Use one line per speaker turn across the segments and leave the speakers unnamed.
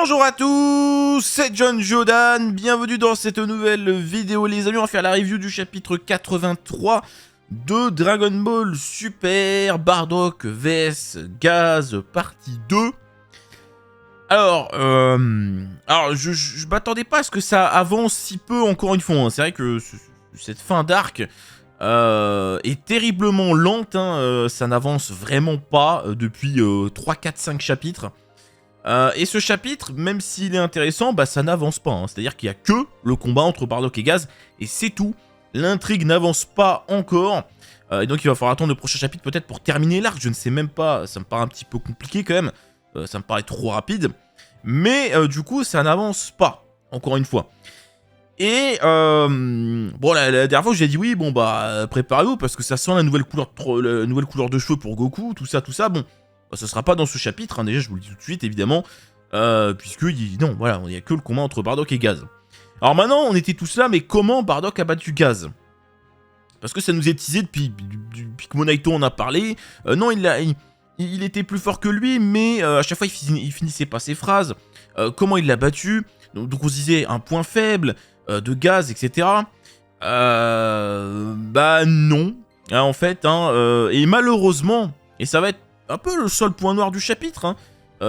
Bonjour à tous, c'est John Jordan, bienvenue dans cette nouvelle vidéo les amis, on va faire la review du chapitre 83 de Dragon Ball Super Bardock vs Gaz partie 2. Alors je m'attendais pas à ce que ça avance si peu encore une fois, hein. C'est vrai que cette fin d'arc est terriblement lente, hein. Ça n'avance vraiment pas depuis 3, 4, 5 chapitres. Et ce chapitre, même s'il est intéressant, bah ça n'avance pas, hein. C'est-à-dire qu'il n'y a que le combat entre Bardock et Gaz, et c'est tout. L'intrigue n'avance pas encore, et donc il va falloir attendre le prochain chapitre peut-être pour terminer l'arc, je ne sais même pas, ça me paraît un petit peu compliqué quand même, ça me paraît trop rapide, mais du coup ça n'avance pas, encore une fois. Et bon, la dernière fois, je lui ai dit oui, bon bah préparez-vous parce que ça sent la nouvelle couleur de cheveux pour Goku, tout ça, bon. Ce sera pas dans ce chapitre, hein, déjà je vous le dis tout de suite évidemment, puisque non, voilà, il n'y a que le combat entre Bardock et Gaz. Alors maintenant, on était tous là, mais comment Bardock a battu Gaz? Parce que ça nous est teasé depuis que Monaito en a parlé. Non, il était plus fort que lui, mais à chaque fois il finissait pas ses phrases. Comment il l'a battu? Donc on se disait un point faible de Gaz, etc. Bah non, hein, en fait, hein, et malheureusement, et ça va être un peu le seul point noir du chapitre, hein,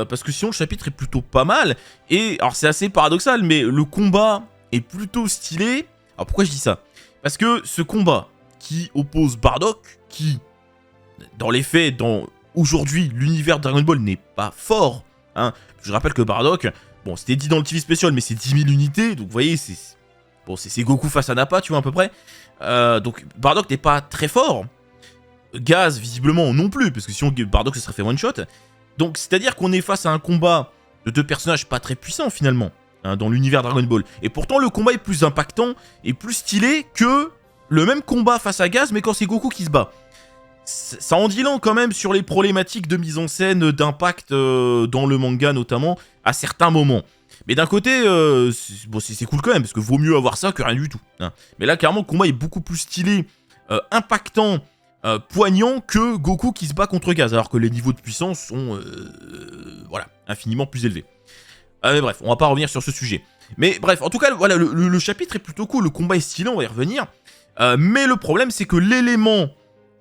parce que sinon le chapitre est plutôt pas mal, et alors c'est assez paradoxal, mais le combat est plutôt stylé. Alors pourquoi je dis ça? Parce que ce combat qui oppose Bardock, qui, dans les faits, aujourd'hui, l'univers de Dragon Ball n'est pas fort, hein. Je rappelle que Bardock, bon c'était dit dans le TV Special, mais c'est 10 000 unités, donc vous voyez, c'est Goku face à Nappa, tu vois, à peu près. Donc Bardock n'est pas très fort. Gaz, visiblement, non plus, parce que sinon Bardock se serait fait one-shot. Donc, c'est-à-dire qu'on est face à un combat de deux personnages pas très puissants, finalement, hein, dans l'univers Dragon Ball. Et pourtant, le combat est plus impactant et plus stylé que le même combat face à Gaz, mais quand c'est Goku qui se bat. Ça en dit long, quand même, sur les problématiques de mise en scène, d'impact dans le manga, notamment, à certains moments. Mais d'un côté, c'est cool quand même, parce que vaut mieux avoir ça que rien du tout, hein. Mais là, clairement, le combat est beaucoup plus stylé, impactant, poignant que Goku qui se bat contre Gaz, alors que les niveaux de puissance sont voilà, infiniment plus élevés. Mais bref, on va pas revenir sur ce sujet. Mais bref, en tout cas, voilà, le chapitre est plutôt cool, le combat est stylé, on va y revenir. Mais le problème, c'est que l'élément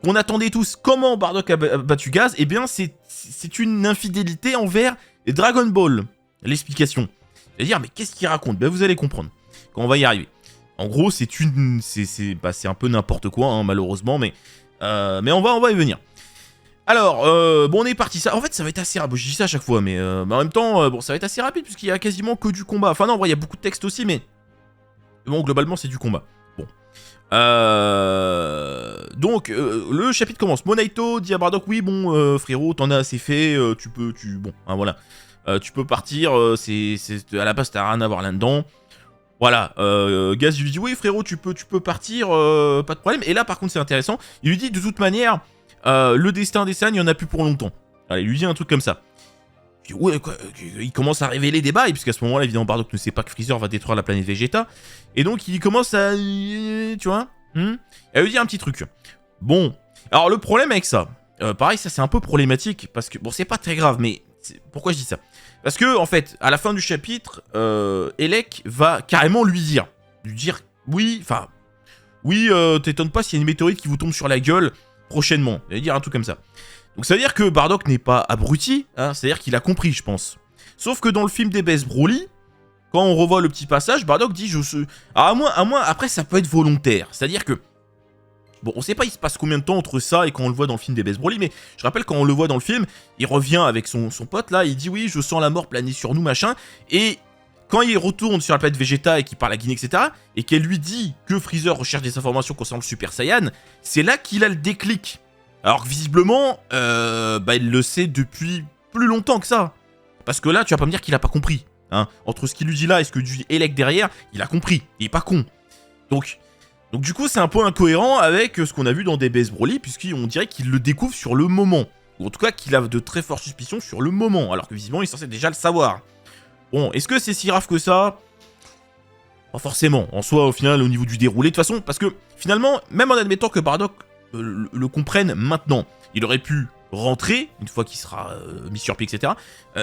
qu'on attendait tous, comment Bardock a battu Gaz, eh bien, c'est une infidélité envers Dragon Ball. L'explication. C'est-à-dire, mais qu'est-ce qu'il raconte? Ben, vous allez comprendre quand on va y arriver. En gros, c'est un peu n'importe quoi, hein, malheureusement, mais on va y venir. Alors, bon, on est parti. En fait, ça va être assez rapide. Je dis ça à chaque fois, mais en même temps, bon, ça va être assez rapide puisqu'il y a quasiment que du combat. Enfin, non, en vrai, il y a beaucoup de texte aussi, mais bon, globalement, c'est du combat. Bon. Donc, le chapitre commence. Monaito dit à Bardock, oui, bon, frérot, t'en as assez fait. Bon, hein, voilà. Tu peux partir. À la base, t'as rien à voir là-dedans. Voilà, Gaz lui dit oui frérot tu peux partir, pas de problème. Et là par contre c'est intéressant, il lui dit de toute manière le destin des Saiyans il y en a plus pour longtemps. Allez, il lui dit un truc comme ça. Puis, ouais, quoi, il commence à révéler des bails, puisqu'à ce moment-là évidemment Bardock ne sait pas que Freezer va détruire la planète Vegeta. Et donc il commence à... Tu vois, elle lui dit un petit truc. Bon, alors le problème avec ça, pareil ça c'est un peu problématique, parce que bon c'est pas très grave, mais pourquoi je dis ça? Parce que, en fait, à la fin du chapitre, Elec va carrément lui dire oui, t'étonnes pas s'il y a une météorite qui vous tombe sur la gueule prochainement. Il va dire un truc comme ça. Donc ça veut dire que Bardock n'est pas abruti, hein, c'est-à-dire qu'il a compris, je pense. Sauf que dans le film des Best Broly, quand on revoit le petit passage, Bardock dit à moins, après ça peut être volontaire. C'est-à-dire que bon, on sait pas il se passe combien de temps entre ça et quand on le voit dans le film des Best Broly, mais je rappelle quand on le voit dans le film, il revient avec son pote là, il dit oui, je sens la mort planer sur nous, machin, et quand il retourne sur la planète Vegeta et qu'il parle à Guinée, etc., et qu'elle lui dit que Freezer recherche des informations concernant le Super Saiyan, c'est là qu'il a le déclic. Alors que visiblement, il le sait depuis plus longtemps que ça. Parce que là, tu vas pas me dire qu'il a pas compris, hein. Entre ce qu'il lui dit là et ce que dit Elec derrière, il a compris, il est pas con. Donc du coup, c'est un peu incohérent avec ce qu'on a vu dans des Best Broly, puisqu'on dirait qu'il le découvre sur le moment. Ou en tout cas, qu'il a de très fortes suspicions sur le moment, alors que visiblement, il est censé déjà le savoir. Bon, est-ce que c'est si grave que ça? Pas forcément. En soi, au final, au niveau du déroulé, de toute façon, parce que finalement, même en admettant que Bardock le comprenne maintenant, il aurait pu rentrer, une fois qu'il sera mis sur pied, etc.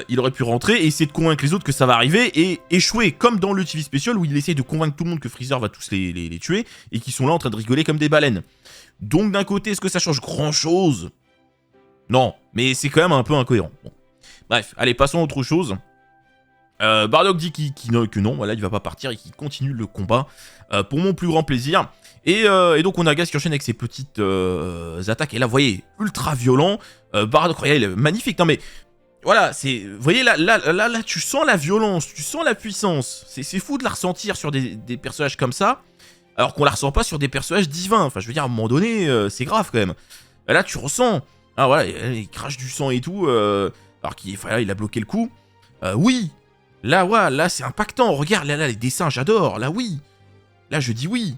Il aurait pu rentrer et essayer de convaincre les autres que ça va arriver et échouer, comme dans le TV Special où il essaye de convaincre tout le monde que Freezer va tous les tuer et qu'ils sont là en train de rigoler comme des baleines. Donc d'un côté, est-ce que ça change grand-chose? Non, mais c'est quand même un peu incohérent. Bon. Bref, allez, passons à autre chose. Bardock dit que non, voilà, il va pas partir et qu'il continue le combat pour mon plus grand plaisir. Et donc on a Gaz qui enchaîne avec ses petites attaques. Et là, vous voyez, ultra violent. Bardock, regardez, il est magnifique. Non mais, voilà, c'est... Vous voyez, là, tu sens la violence, tu sens la puissance. C'est fou de la ressentir sur des personnages comme ça, alors qu'on la ressent pas sur des personnages divins. Enfin, je veux dire, à un moment donné, c'est grave quand même. Là, tu ressens... Ah voilà, il crache du sang et tout, alors qu'il a bloqué le coup. Oui, là, ouais, là, c'est impactant. Regarde, là, les dessins, j'adore. Là, oui. Là, je dis oui.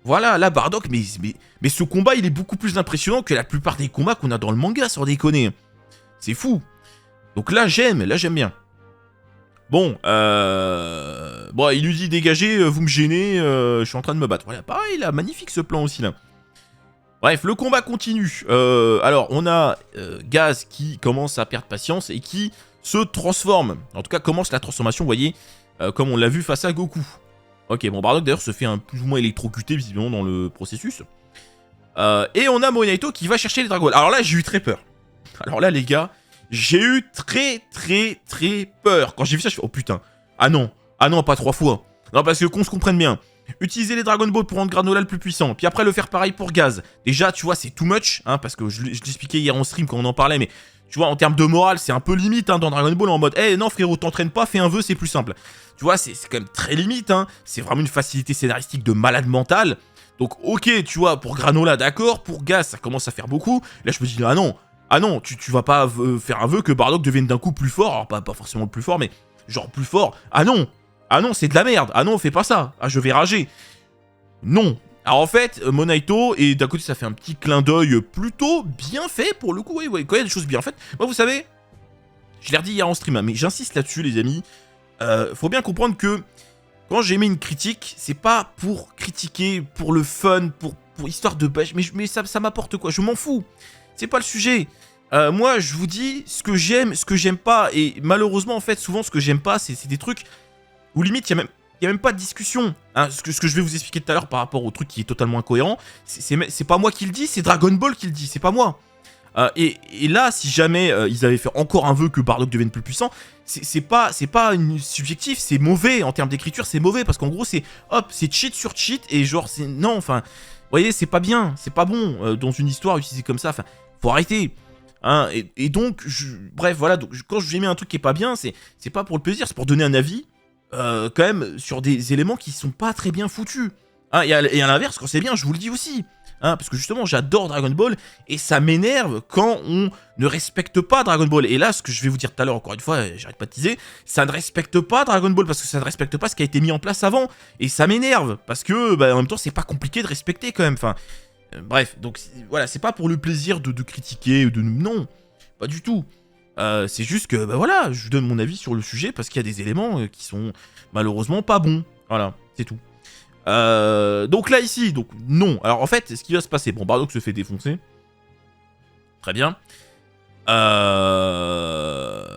Voilà, là, Bardock, mais ce combat, il est beaucoup plus impressionnant que la plupart des combats qu'on a dans le manga, sans déconner. C'est fou. Donc là, j'aime bien. Bon, il lui dit, dégagez, vous me gênez, je suis en train de me battre. Voilà, pareil, là, magnifique ce plan aussi, là. Bref, le combat continue. Alors, on a Gaz qui commence à perdre patience et qui se transforme. En tout cas, commence la transformation, vous voyez, comme on l'a vu face à Goku. Ok, bon, Bardock d'ailleurs se fait plus ou moins électrocuter visiblement dans le processus. Et on a Monaito qui va chercher les Dragon Ball. Alors là, j'ai eu très peur. Alors là, les gars, j'ai eu très peur. Quand j'ai vu ça, je fais, oh putain. Ah non, pas 3 fois. Non, parce que qu'on se comprenne bien. Utiliser les Dragon Ball pour rendre Granola le plus puissant, puis après le faire pareil pour Gaz. Déjà, tu vois, c'est too much, hein, parce que je l'expliquais hier en stream quand on en parlait, mais tu vois, en termes de morale, c'est un peu limite hein, dans Dragon Ball en mode, eh non frérot, t'entraînes pas, fais un vœu, c'est plus simple. Tu vois, c'est quand même très limite, hein. C'est vraiment une facilité scénaristique de malade mental. Donc, ok, tu vois, pour Granola, d'accord, pour Gaz, ça commence à faire beaucoup. Là, je me dis, ah non, tu vas pas faire un vœu que Bardock devienne d'un coup plus fort, alors pas forcément le plus fort, mais genre plus fort. Ah non, c'est de la merde. Ah non, fais pas ça. Ah, je vais rager. Non. Alors en fait, Monaito, et d'un côté ça fait un petit clin d'œil plutôt bien fait pour le coup. Oui, quand il y a des choses bien faites. Moi, vous savez, je l'ai redit hier en stream, hein, mais j'insiste là-dessus, les amis. Faut bien comprendre que quand j'émets une critique, c'est pas pour critiquer, pour le fun, pour histoire de bâche, mais ça m'apporte quoi. Je m'en fous. C'est pas le sujet. Moi, je vous dis ce que j'aime pas. Et malheureusement, en fait, souvent, ce que j'aime pas, c'est des trucs où limite, il y a même pas de discussion. Hein. Ce que je vais vous expliquer tout à l'heure par rapport au truc qui est totalement incohérent, c'est pas moi qui le dis, c'est Dragon Ball qui le dit, c'est pas moi. Et là, si jamais ils avaient fait encore un vœu que Bardock devienne plus puissant, c'est pas subjectif, c'est mauvais en termes d'écriture, c'est mauvais parce qu'en gros, c'est cheat sur cheat et genre, non, enfin, vous voyez, c'est pas bien, c'est pas bon dans une histoire utilisée comme ça, enfin, faut arrêter. Hein, et donc, bref, voilà, donc, quand j'ai mis un truc qui est pas bien, c'est pas pour le plaisir, c'est pour donner un avis. Quand même sur des éléments qui sont pas très bien foutus. Hein, et à l'inverse, quand c'est bien, je vous le dis aussi. Hein, parce que justement, j'adore Dragon Ball et ça m'énerve quand on ne respecte pas Dragon Ball. Et là, ce que je vais vous dire tout à l'heure, encore une fois, j'arrête pas de teaser, ça ne respecte pas Dragon Ball parce que ça ne respecte pas ce qui a été mis en place avant. Et ça m'énerve parce que, en même temps, c'est pas compliqué de respecter quand même. Enfin, bref, donc voilà, c'est pas pour le plaisir de critiquer, non, pas du tout. C'est juste que, voilà, je donne mon avis sur le sujet parce qu'il y a des éléments qui sont malheureusement pas bons. Voilà, c'est tout. Donc là, ici, donc non. Alors en fait, ce qui va se passer, bon, Bardock se fait défoncer. Très bien. Voilà,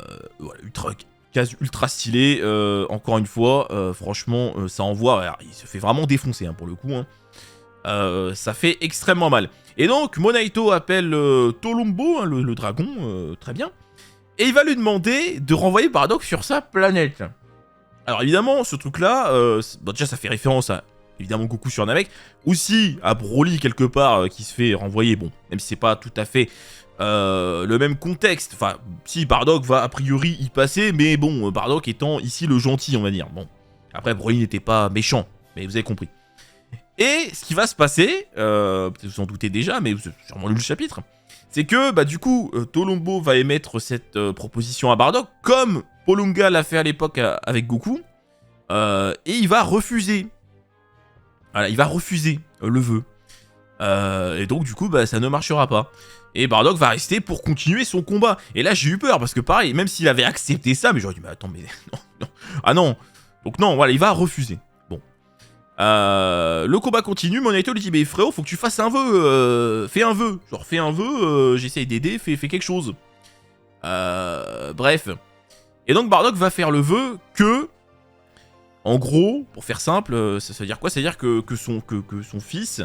ultra stylé. Encore une fois, franchement, ça envoie. Alors, il se fait vraiment défoncer hein, pour le coup. Hein. Ça fait extrêmement mal. Et donc, Monaito appelle Tolumbo, hein, le dragon, très bien. Et il va lui demander de renvoyer Bardock sur sa planète. Alors évidemment, ce truc-là, déjà ça fait référence à, évidemment, Goku sur Namek. Aussi à Broly, quelque part, qui se fait renvoyer. Bon, même si c'est pas tout à fait le même contexte. Enfin, si, Bardock va a priori y passer, mais bon, Bardock étant ici le gentil, on va dire. Bon, après, Broly n'était pas méchant, mais vous avez compris. Et ce qui va se passer, peut-être vous en doutez déjà, mais vous avez sûrement lu le chapitre, c'est que, du coup, Tolumbo va émettre cette proposition à Bardock, comme Polunga l'a fait à l'époque avec Goku, et il va refuser. Voilà, il va refuser le vœu. Et donc, du coup, ça ne marchera pas. Et Bardock va rester pour continuer son combat. Et là, j'ai eu peur, parce que pareil, même s'il avait accepté ça, mais j'aurais dit, mais attends, mais non. Ah non. Donc non, voilà, il va refuser. Bon. Le combat continue, Monaito lui dit mais frérot faut que tu fasses un vœu, fais un vœu, genre fais un vœu, j'essaye d'aider, fais quelque chose. Bref. Et donc Bardock va faire le vœu que, en gros, pour faire simple, ça veut dire quoi? Ça veut dire que son fils,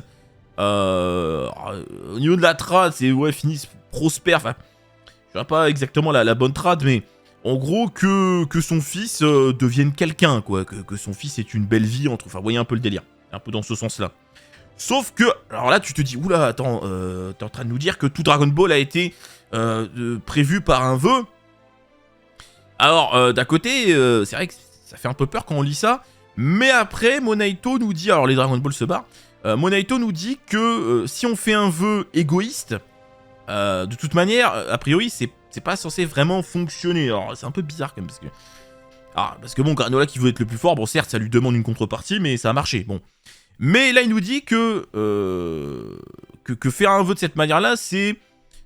au niveau de la trad, c'est ouais, finisse prospère, enfin, je sais pas exactement la bonne trad, mais en gros que son fils devienne quelqu'un, quoi, que son fils ait une belle vie, enfin, vous voyez un peu le délire, un peu dans ce sens-là. Sauf que, alors là, tu te dis, oula, attends, t'es en train de nous dire que tout Dragon Ball a été prévu par un vœu. Alors, d'un côté, c'est vrai que ça fait un peu peur quand on lit ça, mais après, Monaito nous dit, alors les Dragon Ball se barrent, Monaito nous dit que si on fait un vœu égoïste, de toute manière, a priori, c'est pas censé vraiment fonctionner. Alors, c'est un peu bizarre quand même, parce que bon, Granola qui veut être le plus fort, bon, certes, ça lui demande une contrepartie, mais ça a marché, bon. Mais là, il nous dit que faire un vœu de cette manière-là, c'est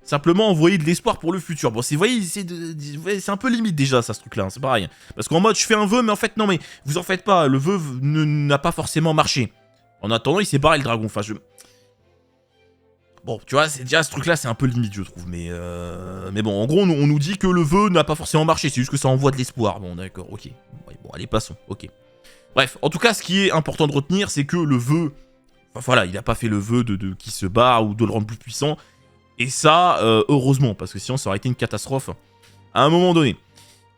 simplement envoyer de l'espoir pour le futur. Bon, vous voyez, c'est un peu limite déjà, ça, ce truc-là, hein, c'est pareil. Parce qu'en mode, je fais un vœu, mais en fait, non, mais vous en faites pas, le vœu n'a pas forcément marché. En attendant, il s'est barré le dragon, enfin, Bon, tu vois, déjà, ce truc-là, c'est un peu limite, je trouve, mais bon, en gros, on nous dit que le vœu n'a pas forcément marché, c'est juste que ça envoie de l'espoir. Bon, d'accord, ok. Ouais, bon, allez, passons, ok. Bref, en tout cas, ce qui est important de retenir, c'est que le vœu... Enfin, voilà, il n'a pas fait le vœu de qui se barre ou de le rendre plus puissant. Et ça, heureusement, parce que sinon, ça aurait été une catastrophe à un moment donné.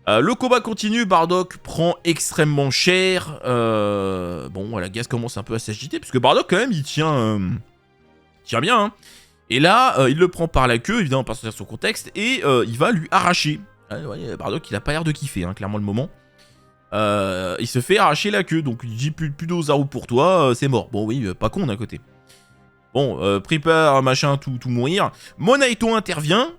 Le combat continue, Bardock prend extrêmement cher. Bon, voilà, Gaz commence un peu à s'agiter, puisque Bardock, quand même, il tient bien, hein. Et là, il le prend par la queue, évidemment, par son contexte, et il va lui arracher. Ouais, Bardock, il a pas l'air de kiffer, hein, clairement, le moment. Il se fait arracher la queue, donc il dit plus d'Ozaru pour toi, c'est mort. Bon, oui, pas con d'un côté. Bon, prépare, machin, tout mourir. Monaito intervient.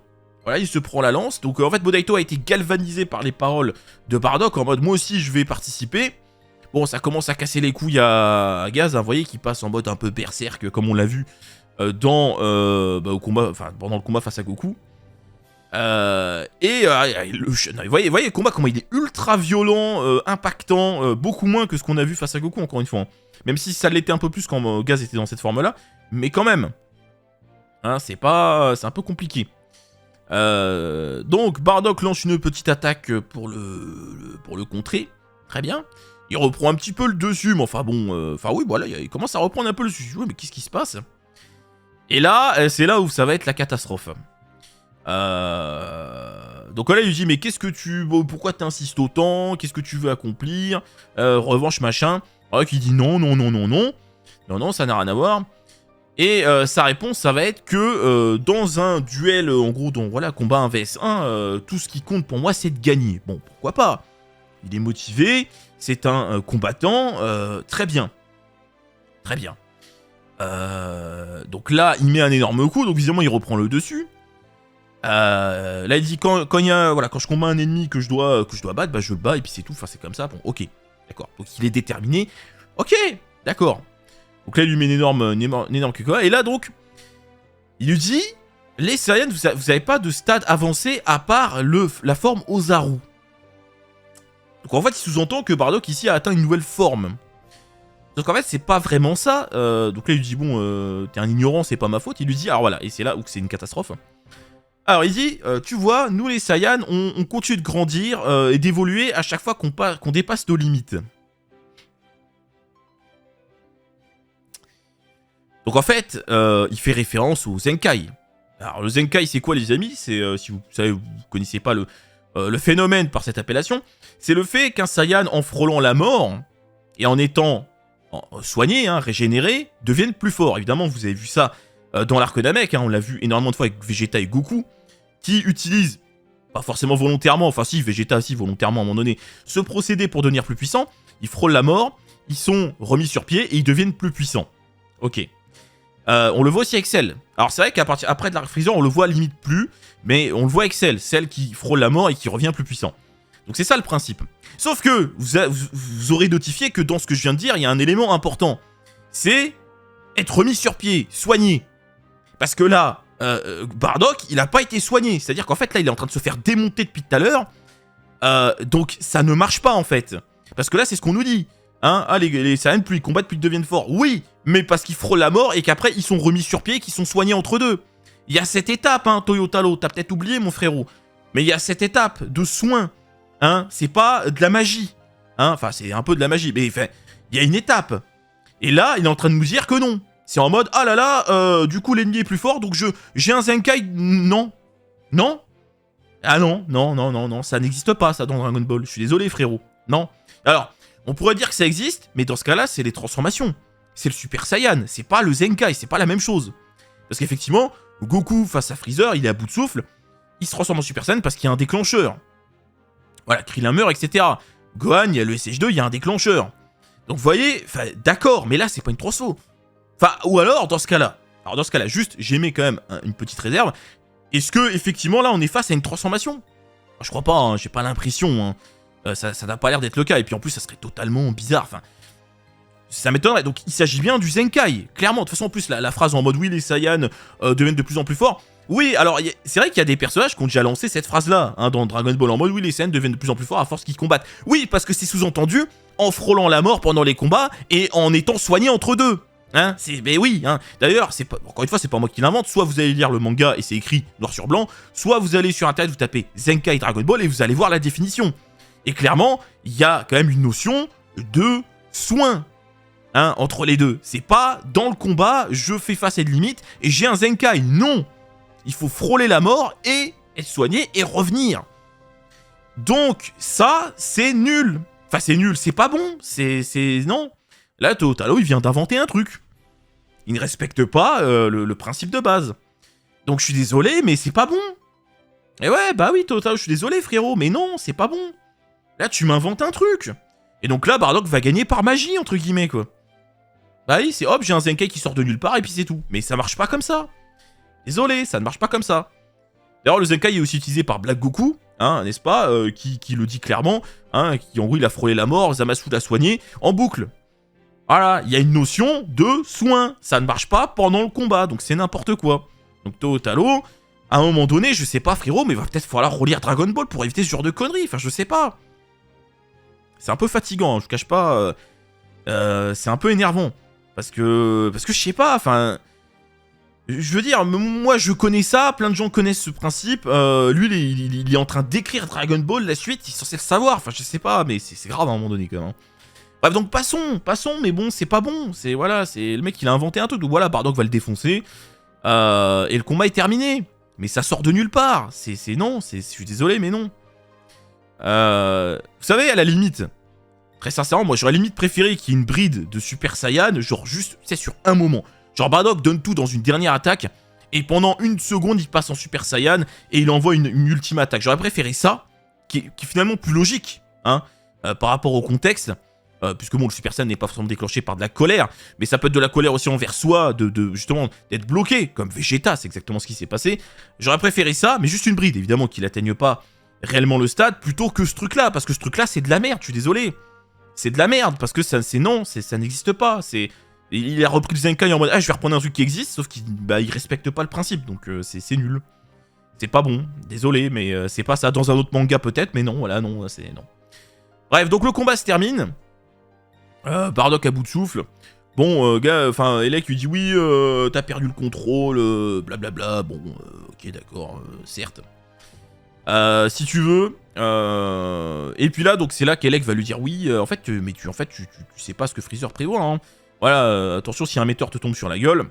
Voilà, il se prend la lance. Donc, en fait, Monaito a été galvanisé par les paroles de Bardock, en mode, moi aussi, je vais participer. Bon, ça commence à casser les couilles à Gaz, hein, vous voyez, qui passe en mode un peu berserk, comme on l'a vu au combat, enfin, pendant le combat face à Goku. Voyez le combat, comment il est ultra violent, impactant, beaucoup moins que ce qu'on a vu face à Goku, encore une fois. Hein. Même si ça l'était un peu plus quand Gaz était dans cette forme-là, mais quand même. Hein, c'est un peu compliqué. Donc, Bardock lance une petite attaque pour le contrer. Très bien. Il reprend un petit peu le dessus, mais enfin bon... oui, voilà, il commence à reprendre un peu le dessus. Ouais, mais qu'est-ce qui se passe? Et là, c'est là où ça va être la catastrophe. Donc là, il lui dit, mais pourquoi t'insistes autant? Qu'est-ce que tu veux accomplir? Revanche, machin. Alors qui dit non, ça n'a rien à voir. Et sa réponse, ça va être que dans un duel, en gros, voilà, combat 1 vs 1, tout ce qui compte pour moi, c'est de gagner. Bon, pourquoi pas? Il est motivé, c'est un combattant, très bien. Très bien. Donc là, il met un énorme coup, donc visiblement, il reprend le dessus. Là, il dit quand je combats un ennemi que je dois battre, bah je le bats et puis c'est tout. Enfin, c'est comme ça. Bon, ok, d'accord. Donc il est déterminé. Ok, d'accord. Donc là, il lui met une énorme Kikoa. Et là, donc, il lui dit les Saiyans, vous avez pas de stade avancé à part la forme Ozaru. Donc en fait, il sous-entend que Bardock ici a atteint une nouvelle forme. Donc en fait, c'est pas vraiment ça. Donc là, il lui dit bon, t'es un ignorant, c'est pas ma faute. Il lui dit alors voilà, et c'est là où c'est une catastrophe. Alors il dit, tu vois, nous les Saiyans, on continue de grandir et d'évoluer à chaque fois qu'on dépasse nos limites. Donc en fait, il fait référence au Zenkai. Alors le Zenkai, c'est quoi les amis? C'est, si vous savez, vous connaissez pas le phénomène par cette appellation, c'est le fait qu'un Saiyan, en frôlant la mort, et en étant soigné, hein, régénéré, devienne plus fort. Évidemment, vous avez vu ça dans l'arc Namek, hein, on l'a vu énormément de fois avec Vegeta et Goku, qui utilisent, pas forcément volontairement, enfin si, Vegeta aussi volontairement à un moment donné, ce procédé pour devenir plus puissant. Ils frôlent la mort, ils sont remis sur pied et ils deviennent plus puissants. Ok. On le voit aussi avec Cell. Alors c'est vrai qu'après de l'arc Freezer, on le voit limite plus, mais on le voit avec Cell, celle qui frôle la mort et qui revient plus puissant. Donc c'est ça le principe. Sauf que vous aurez notifié que dans ce que je viens de dire, il y a un élément important. C'est être remis sur pied, soigné. Parce que là, Bardock, il n'a pas été soigné. C'est-à-dire qu'en fait, là, il est en train de se faire démonter depuis tout à l'heure. Donc ça ne marche pas, en fait. Parce que là, c'est ce qu'on nous dit. Hein, ah, les Saiyans, plus ils combattent, plus ils deviennent forts. Oui, mais parce qu'ils frôlent la mort et qu'après, ils sont remis sur pied et qu'ils sont soignés entre deux. Il y a cette étape, hein, Toyotaro. T'as peut-être oublié, mon frérot. Mais il y a cette étape de soins. Hein, c'est pas de la magie. Hein, enfin, c'est un peu de la magie. Mais enfin, il y a une étape. Et là, il est en train de nous dire que non. C'est en mode, ah là là, du coup, l'ennemi est plus fort, donc j'ai un Zenkai. Non. Non. Ah non, non, non, non, non. Ça n'existe pas, ça, dans Dragon Ball. Je suis désolé, frérot. Non. Alors, on pourrait dire que ça existe, mais dans ce cas-là, c'est les transformations. C'est le Super Saiyan. C'est pas le Zenkai. C'est pas la même chose. Parce qu'effectivement, Goku, face à Freezer, il est à bout de souffle. Il se transforme en Super Saiyan parce qu'il y a un déclencheur. Voilà, Krillin meurt, etc. Gohan, il y a le SH2, il y a un déclencheur. Donc vous voyez, d'accord, mais là, c'est pas une transfo. Enfin, ou alors, dans ce cas-là, juste, j'émets quand même une petite réserve. Est-ce que, effectivement, là, on est face à une transformation? Je crois pas, hein, j'ai pas l'impression. Hein. Ça n'a pas l'air d'être le cas. Et puis en plus, ça serait totalement bizarre. Enfin, ça m'étonnerait. Donc, il s'agit bien du Zenkai. Clairement, de toute façon, en plus, la phrase en mode oui, les Saiyans deviennent de plus en plus forts. Oui, alors, c'est vrai qu'il y a des personnages qui ont déjà lancé cette phrase-là, hein, dans Dragon Ball, en mode oui, les Saiyans deviennent de plus en plus forts à force qu'ils combattent. Oui, parce que c'est sous-entendu en frôlant la mort pendant les combats et en étant soignés entre deux. Hein, mais oui, hein. D'ailleurs, encore une fois, c'est pas moi qui l'invente. Soit vous allez lire le manga et c'est écrit noir sur blanc, soit vous allez sur internet, vous tapez Zenkai Dragon Ball et vous allez voir la définition. Et clairement, il y a quand même une notion de soin, hein, entre les deux. C'est pas dans le combat, je fais face à une limite et j'ai un Zenkai. Non, il faut frôler la mort et être soigné et revenir. Donc ça, c'est nul. Enfin, c'est nul, c'est pas bon. Non. Là, Toyotaro, il vient d'inventer un truc. Il ne respecte pas le principe de base. Donc je suis désolé, mais c'est pas bon. Et ouais, bah oui, Toyotaro, je suis désolé, frérot, mais non, c'est pas bon. Là, tu m'inventes un truc. Et donc là, Bardock va gagner par magie, entre guillemets, quoi. Bah oui, c'est hop, j'ai un Zenkai qui sort de nulle part et puis c'est tout. Mais ça marche pas comme ça. Désolé, ça ne marche pas comme ça. D'ailleurs, le Zenkai est aussi utilisé par Black Goku, hein, n'est-ce pas, qui le dit clairement, hein, qui en gros, il a frôlé la mort, Zamasu l'a soigné, en boucle. Voilà, il y a une notion de soin. Ça ne marche pas pendant le combat, donc c'est n'importe quoi. Donc Toyotaro, à un moment donné, je sais pas, frérot, mais il va peut-être falloir relire Dragon Ball pour éviter ce genre de conneries. Enfin, je sais pas. C'est un peu fatigant, hein, je cache pas. C'est un peu énervant. Parce que je sais pas, enfin... Je veux dire, moi je connais ça, plein de gens connaissent ce principe. Lui, il est en train d'écrire Dragon Ball, la suite, il est censé le savoir. Enfin, je sais pas, mais c'est grave à un moment donné quand même. Hein. Bref, donc passons, mais bon, c'est pas bon. C'est voilà, c'est le mec, il a inventé un truc. Donc voilà, Bardock va le défoncer. Et le combat est terminé. Mais ça sort de nulle part. Non, je suis désolé, mais non. Vous savez, à la limite, très sincèrement, moi j'aurais limite préféré qu'il y ait une bride de Super Saiyan, genre juste, tu sais, sur un moment. Genre Bardock donne tout dans une dernière attaque, et pendant une seconde, il passe en Super Saiyan, et il envoie une ultime attaque. J'aurais préféré ça, qui est finalement plus logique, hein, par rapport au contexte. Puisque bon, le Super Saiyan n'est pas forcément déclenché par de la colère, mais ça peut être de la colère aussi envers soi, justement d'être bloqué, comme Vegeta, c'est exactement ce qui s'est passé. J'aurais préféré ça, mais juste une bride, évidemment, qu'il atteigne pas réellement le stade, plutôt que ce truc-là, parce que ce truc-là, c'est de la merde, je suis désolé. C'est de la merde, parce que ça n'existe pas, il a repris le Zenkai en mode, ah, je vais reprendre un truc qui existe, sauf qu'il respecte pas le principe, donc c'est nul. C'est pas bon, désolé, mais c'est pas ça. Dans un autre manga peut-être, mais non, voilà, non, c'est non. Bref, donc le combat se termine. Bardock à bout de souffle. Bon, Elec lui dit oui, t'as perdu le contrôle, blablabla. Bon, ok, d'accord, certes. Si tu veux. Et puis là, donc c'est là qu'Elec va lui dire oui, en fait, mais tu sais pas ce que Freezer prévoit. Hein. Voilà, attention si un météore te tombe sur la gueule.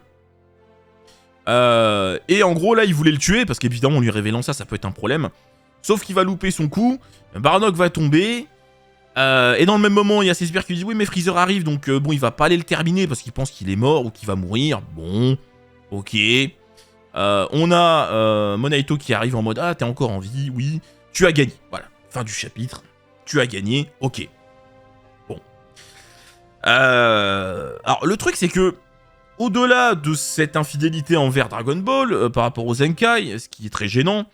Et en gros, là, il voulait le tuer parce qu'évidemment, en lui révélant ça, ça peut être un problème. Sauf qu'il va louper son coup. Bardock va tomber. Et dans le même moment, il y a César qui lui dit oui mais Freezer arrive donc bon il va pas aller le terminer parce qu'il pense qu'il est mort ou qu'il va mourir. Bon, ok. On a Monaito qui arrive en mode ah t'es encore en vie, oui, tu as gagné. Voilà, fin du chapitre, tu as gagné, ok. Bon. Alors le truc c'est que au-delà de cette infidélité envers Dragon Ball par rapport aux Zenkai, ce qui est très gênant,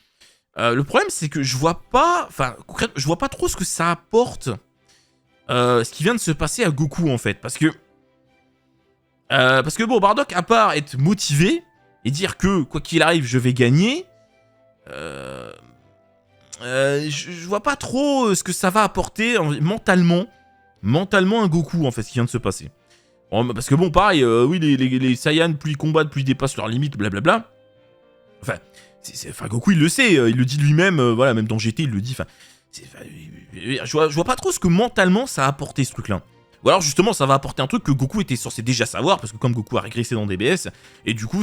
le problème c'est que je vois pas, enfin concrètement, je vois pas trop ce que ça apporte. Ce qui vient de se passer à Goku en fait, parce que bon, Bardock à part être motivé et dire que quoi qu'il arrive je vais gagner, je vois pas trop ce que ça va apporter mentalement mentalement un Goku, en fait, ce qui vient de se passer. Bon, parce que bon, pareil, oui, les Saiyans, plus ils combattent, plus ils dépassent leurs limites, blablabla. Enfin, Goku, il le sait, il le dit lui-même, voilà, même dans GT, il le dit, je vois pas trop ce que mentalement ça a apporté, ce truc-là. Ou alors justement ça va apporter un truc que Goku était censé déjà savoir, parce que comme Goku a régressé dans DBS, et du coup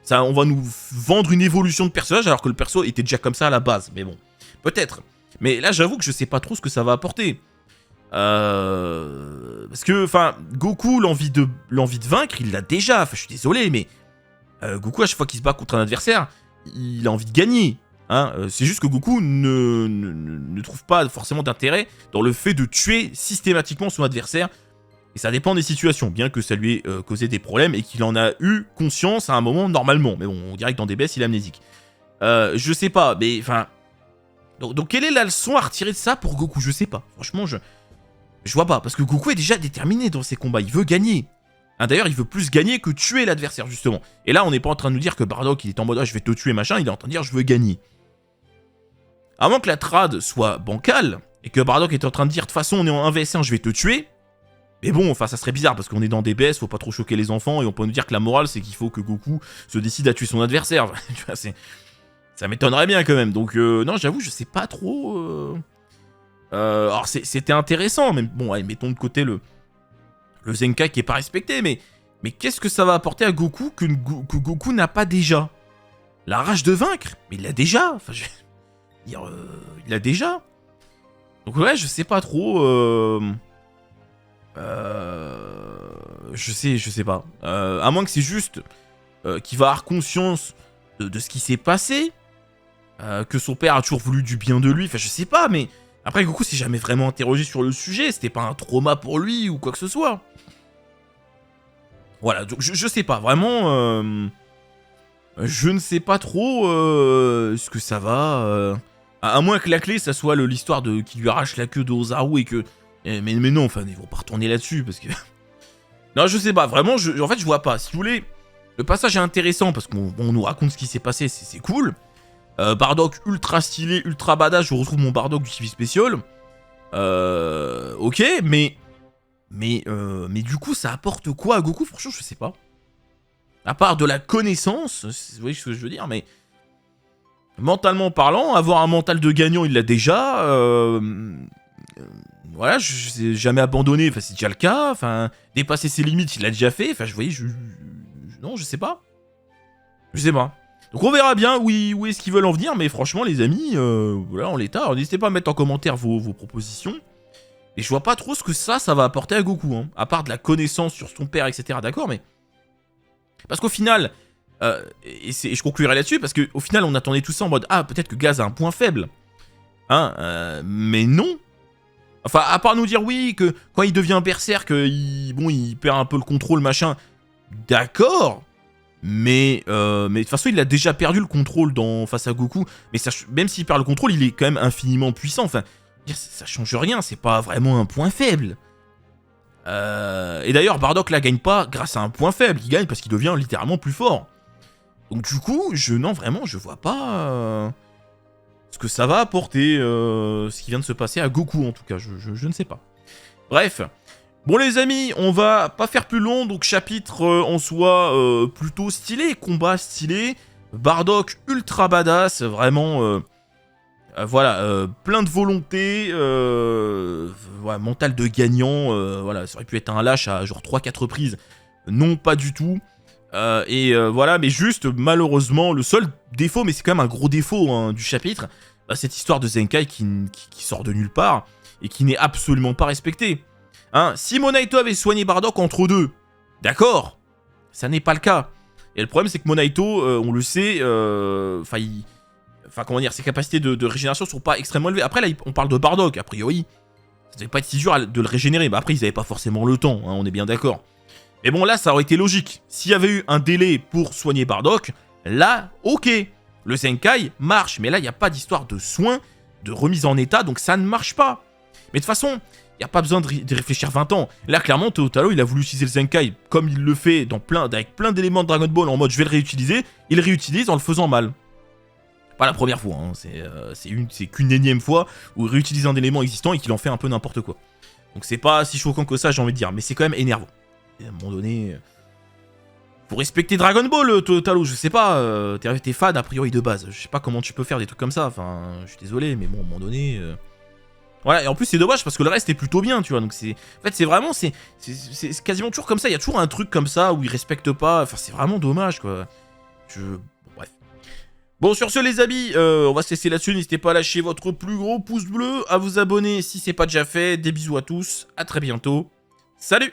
on va nous vendre une évolution de personnage alors que le perso était déjà comme ça à la base, mais bon, peut-être. Mais là j'avoue que je sais pas trop ce que ça va apporter. Parce que, enfin, Goku, l'envie de vaincre, il l'a déjà, enfin je suis désolé, mais Goku à chaque fois qu'il se bat contre un adversaire, il a envie de gagner. Hein, c'est juste que Goku ne trouve pas forcément d'intérêt dans le fait de tuer systématiquement son adversaire. Et ça dépend des situations, bien que ça lui ait causé des problèmes et qu'il en a eu conscience à un moment normalement. Mais bon, on dirait que dans DBS, il est amnésique. Je sais pas, mais enfin... Donc quelle est la leçon à retirer de ça pour Goku? Je sais pas. Franchement, je vois pas. Parce que Goku est déjà déterminé dans ses combats. Il veut gagner. Hein, d'ailleurs, il veut plus gagner que tuer l'adversaire, justement. Et là, on n'est pas en train de nous dire que Bardock, il est en mode « Ah, je vais te tuer, machin ». Il est en train de dire « Je veux gagner ». À moins que la trad soit bancale, et que Bardock est en train de dire « De toute façon, on est en 1vs1, je vais te tuer ». Mais bon, enfin, ça serait bizarre, parce qu'on est dans DBS, faut pas trop choquer les enfants, et on peut nous dire que la morale, c'est qu'il faut que Goku se décide à tuer son adversaire. Tu vois, ça m'étonnerait bien, quand même. Donc, non, j'avoue, je sais pas trop... alors, c'était intéressant, mais bon, allez, mettons de côté le Zenkai qui est pas respecté, mais qu'est-ce que ça va apporter à Goku que Goku n'a pas déjà? La rage de vaincre? Mais il l'a déjà. Enfin, je veux dire, il l'a déjà. Donc ouais, je sais pas trop... je sais pas. À moins que c'est juste qu'il va avoir conscience de ce qui s'est passé, que son père a toujours voulu du bien de lui, enfin je sais pas, mais après Goku s'est jamais vraiment interrogé sur le sujet, c'était pas un trauma pour lui ou quoi que ce soit. Voilà, donc je sais pas, vraiment, je ne sais pas trop ce que ça va, à moins que la clé ça soit l'histoire de qui lui arrache la queue de Ozaru et que... Mais non, enfin, ils vont pas retourner là-dessus, parce que... Non, je sais pas, vraiment, en fait, je vois pas. Si vous voulez, le passage est intéressant, parce qu'on nous raconte ce qui s'est passé, c'est cool. Bardock, ultra stylé, ultra badass, je retrouve mon Bardock du TV Special. Ok, mais du coup, ça apporte quoi à Goku? Franchement, je sais pas. À part de la connaissance, vous voyez ce que je veux dire, mais... Mentalement parlant, avoir un mental de gagnant, il l'a déjà. Voilà, je n'ai jamais abandonné, enfin c'est déjà le cas, enfin, dépasser ses limites, il l'a déjà fait, enfin, vous voyez, non, je sais pas. Je sais pas. Donc on verra bien où est-ce qu'ils veulent en venir, mais franchement, les amis, voilà, en l'état, alors n'hésitez pas à mettre en commentaire vos propositions. Et je vois pas trop ce que ça va apporter à Goku, hein, à part de la connaissance sur son père, etc., d'accord, mais... Parce qu'au final, et je conclurai là-dessus, parce qu'au final, on attendait tout ça en mode, ah, peut-être que Gaz a un point faible. Hein, mais non. Enfin, à part nous dire oui, que quand il devient berserk, il perd un peu le contrôle, machin. D'accord. Mais de toute façon, il a déjà perdu le contrôle face à Goku. Mais même s'il perd le contrôle, il est quand même infiniment puissant. Enfin, ça change rien, c'est pas vraiment un point faible. Et d'ailleurs, Bardock là gagne pas grâce à un point faible. Il gagne parce qu'il devient littéralement plus fort. Donc du coup, non, vraiment, je vois pas... ce que ça va apporter, ce qui vient de se passer à Goku en tout cas, je ne sais pas. Bref, bon les amis, on va pas faire plus long, donc chapitre en soi plutôt stylé, combat stylé, Bardock ultra badass, vraiment, voilà, plein de volonté, voilà, mental de gagnant, voilà, ça aurait pu être un lâche à genre 3-4 reprises, non pas du tout. Voilà, mais juste, malheureusement, le seul défaut, mais c'est quand même un gros défaut hein, du chapitre, bah, cette histoire de Zenkai qui sort de nulle part, et qui n'est absolument pas respectée. Hein, si Monaito avait soigné Bardock entre deux, d'accord, ça n'est pas le cas. Et le problème, c'est que Monaito, on le sait, enfin, comment dire, ses capacités de régénération sont pas extrêmement élevées. Après, là, on parle de Bardock, a priori, ça devait pas être si dur de le régénérer, mais après, ils avaient pas forcément le temps, hein, on est bien d'accord. Mais bon, là, ça aurait été logique. S'il y avait eu un délai pour soigner Bardock, là, ok. Le Zenkai marche, mais là, il n'y a pas d'histoire de soins, de remise en état, donc ça ne marche pas. Mais de toute façon, il n'y a pas besoin de réfléchir 20 ans. Là, clairement, Totalo, il a voulu utiliser le Zenkai comme il le fait avec plein d'éléments de Dragon Ball en mode je vais le réutiliser. Il le réutilise en le faisant mal. Pas la première fois, hein. C'est qu'une énième fois où il réutilise un élément existant et qu'il en fait un peu n'importe quoi. Donc c'est pas si choquant que ça, j'ai envie de dire, mais c'est quand même énervant. Et à un moment donné... Faut respecter Dragon Ball, Talo, je sais pas, t'es fan a priori de base, je sais pas comment tu peux faire des trucs comme ça, enfin, je suis désolé, mais bon, à un moment donné... Voilà, et en plus c'est dommage parce que le reste est plutôt bien, tu vois, donc c'est... En fait, c'est vraiment, c'est quasiment toujours comme ça, il y a toujours un truc comme ça où ils respectent pas, enfin, c'est vraiment dommage, quoi. Bon, bref. Bon, sur ce, les amis, on va se laisser là-dessus, n'hésitez pas à lâcher votre plus gros pouce bleu, à vous abonner si c'est pas déjà fait, des bisous à tous, à très bientôt, salut!